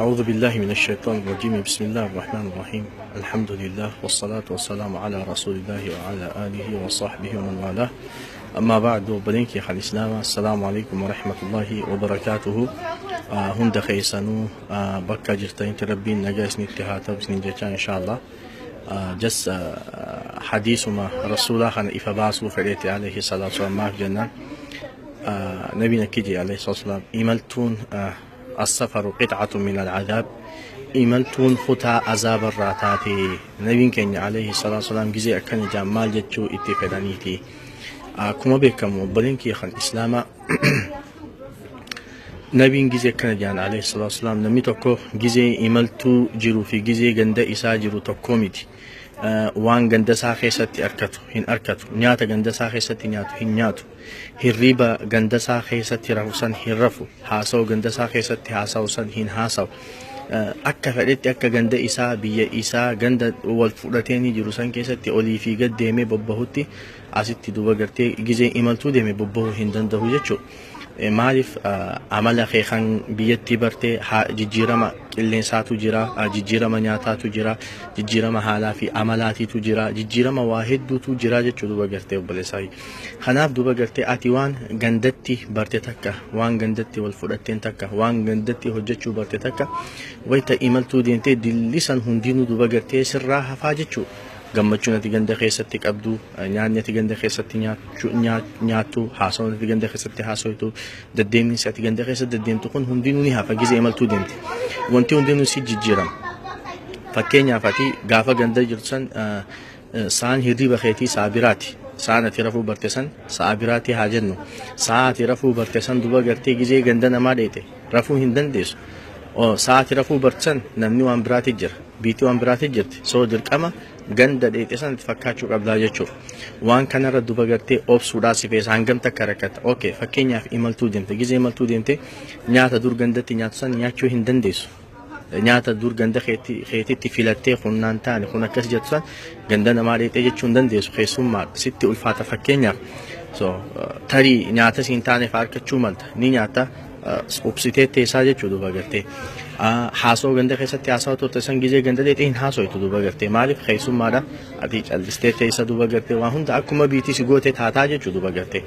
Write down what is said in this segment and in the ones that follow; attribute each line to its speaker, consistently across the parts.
Speaker 1: أعوذ بالله من الشيطان الرجيم. بسم الله الرحمن الرحيم. الحمد لله والصلاة والسلام على رسول الله وعلى آله وصحبه ومن والاه. أما بعد بلينك يا الإسلام. السلام عليكم ورحمة الله وبركاته. هند خيسانو بكا جرتين تربين نجاس نتهاتا بسنجتا إن شاء الله. جس حديث ما رسول الله خان إفباسو فريتي عليه الصلاة والسلام ما في جنة نبينا كجي عليه الصلاة والسلام إيمالتون السفر قطعة من العذاب. إيمالتون خطا عذاب الراتاتي. نبينا كني عليه الصلاة والسلام جزء كان جمال جتشو اتفادانيتي. كما بكم بلينك يا خان إسلام. نبينا جزء كان جان عليه الصلاة والسلام نمي تكو جزء إيمالتو جرو في جزء جندا إسا جرو تكوميتي. وان غندا ساخيستي أركتو هن أركتو نياتا غندا ساخيستي نياتو هن نياتو هريبا غندا ساخيستي رفوسان هن رفو حاسو غندا ساخيستي حاسوسان هن حاسو أكا فدت أكا غندا إسا بيا إسا غندا والفورتيني جروسان كيستي أولي في قد ديمي ببهوتي أسيتي دوبا غرتي جيزي إمالتو ديمي ببهو هندن دهو يجو معرف عمل خيخان بيتي برتي جيجيرما اللي ساتو جرا جيجيرما نياتاتو جرا جيجيرما حالا في عملاتي تو جرا جيجيرما واحد دو تو جرا جچو دوبا غرتي وبلساي خناف دوبا غرتي اتيوان غندتي برتي تكا وان غندتي والفدتين تكا وان غندتي هجچو برتي تكا ويتا ايملتو دينتي دلسان هندينو دوبا غرتي سرا حفاجچو gammachuu nati ganda keessatti qabdu nyaanni ati ganda keessatti nyaattu haasawni ati ganda keessatti haasawitu deddeemni ati ganda keessatti deddeemtu kun hundinuu ni hafa gizee imaltuu deemti wanti hundinuu si jijjiirama fakkeenyaaf ati gaafa ganda jirtu san saan hirriba keetii saabiraati saan ati rafuu barte san saabiraati haa jennu saa ati rafuu barte san duba gartee gizee ganda namaa dheete rafuu hin dandeessu saati rafuu barsan namni waan biraati jira biitii waan biraati jirti soo dirqama ganda dheete san fakkaachuu qabdaa jechuudha waan kanarra duba gartee obsuudhaa si feesa hangam takka rakkata okay fakkeenyaaf imaltuu deemte gizee imaltuu deemte nyaata dur gandatti nyaatu san nyaachuu hin dandeessu nyaata dur ganda keetitti filattee kunnaan taane kun akkas jettu san ganda namaa dheetee jechuu hin dandeessu keessummaa sitti ulfaata fakkeenyaaf so tarii nyaata siin taaneef harkachuu malta ni nyaata obsitee teessaa jechuudha duba gartee haasoo ganda keessatti haasawaa turte san gizee ganda dheetee hin haasoitu duba gartee maaliif keessummaadha ati callistee teessa duba gartee waan hunda akkuma biitii si goote taataa jechuudha duba gartee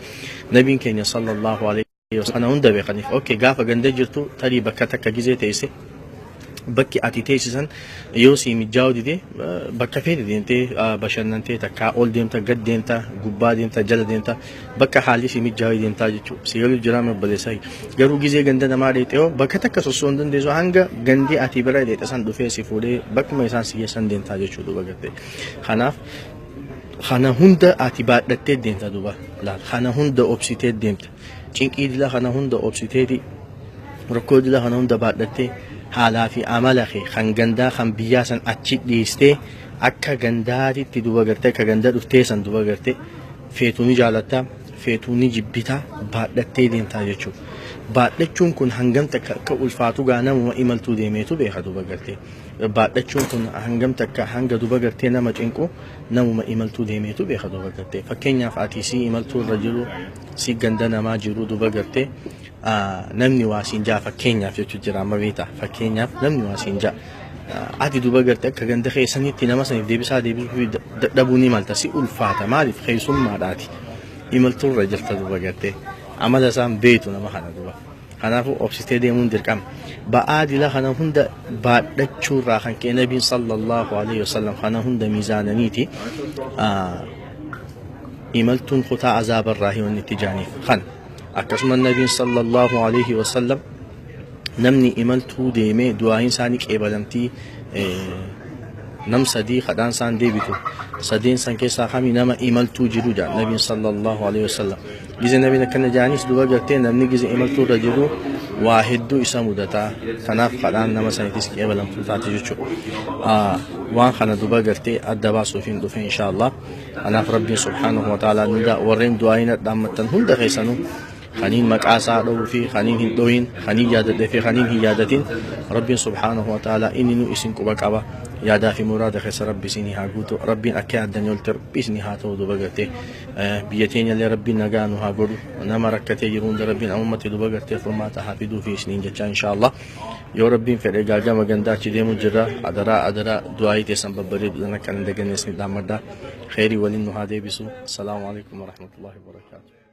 Speaker 1: nabiin keenya sallallahu alaihi wasallam hunda beekaniif okay gaafa ganda jirtu tarii bakka takka gizee teesse bakki ati teessisan yoo si mijaa'u dide bakka feete deemtee bashannantee takka ol deemta gad deemta gubbaa deemta jala deemta bakka haalli si mijaa'u deemta jechuudha si galu jiraama baleessai garuu gizee ganda namaa dheetee bakka takka sossoo hin dandeessu hanga gandii ati bira dheete san dhufee si fuudhee bakkuma isaan si geessan deemta jechuudha duba gartee kanaaf kana hunda ati baadhattee deemta duba laal kana hunda obsitee deemta cinqii dila kana hunda obsiteeti rakkoo dila kana hunda baadhattee حالا في عمله خن جندا خن بياسن أشيد ليسته أكا جنداتي تدوبا قرتة كجندا دفتيسن دوبا قرتة فيتوني جالتا فيتوني جبتها بعد تيدين تاجتشو بعد تشون كن هنجم تك كأولفاتو جانا وما إملتو ديميتو بيها دوبا قرتة بعد تشون كن هنجم تك هنج دوبا قرتة نما تنكو نما إملتو ديميتو بيها دوبا قرتة فكينيا فاتي سي إملتو الرجلو سي جندا نما جرو دوبا قرتة namni waa siin jaa fakkeenyaaf jechuun jira amma beektaa fakkeenyaaf namni waa siin jaa ati duba gartee akka ganda keessanitti nama saniif deebisuu dadhabuu ni malta si ulfaata maaliif keessummaadhaati imaltuurra jirta duba gartee amala isaan beetu nama kana duba kanaafu obsitee deemuun dirqama ba'aa dila kana hunda baadhachuurraa kan kee nabiin sallallahu alaihi wasallam kana hunda miizaananiiti imaltuun kutaa azaabarraa himanni itti jaaniif kan akkasuma nabiin sallallahu alaihi wasallam namni imaltuu deemee du'aayin isaanii qeebalamtii nam sadii kadhaan isaan deebitu sadeen san keessaa kami nama imaltuu jiru jaa nabiin sallallahu alaihi wasallam gize nabiin akkana jaanis duba gartee namni gize imaltuu irra jiru waa hedduu isa mudataa kanaaf kadhaan nama sanitis qeebalamtuu taate jechuudha waan kana duba gartee adda baasuuf hin dhufe inshallah kanaaf rabbiin subhaanahu wa ta'ala nunda warreen du'aayina dhaammattan hunda keessanuu خنين مقاسا دو في خنين هندوين خنين يادت في خنين هي يادتين رب سبحانه وتعالى إني إسن كبكابا يادا في مراد خس ربي سيني هاغوتو ربي أكيد دنيول تر بيسني هاتو دو بغتي بيتين يلي ربي نغانو هاغورو نما ركتي يرون ربي أمتي دو بغتي ثم تحفظوا في سنين جتا إن شاء الله يا ربي في رجاجا مغندا چدي مجرا أدرا دعاي تسم ببري دنا كان دغنس دامدا خيري ولين نهادي بسو السلام عليكم ورحمة الله وبركاته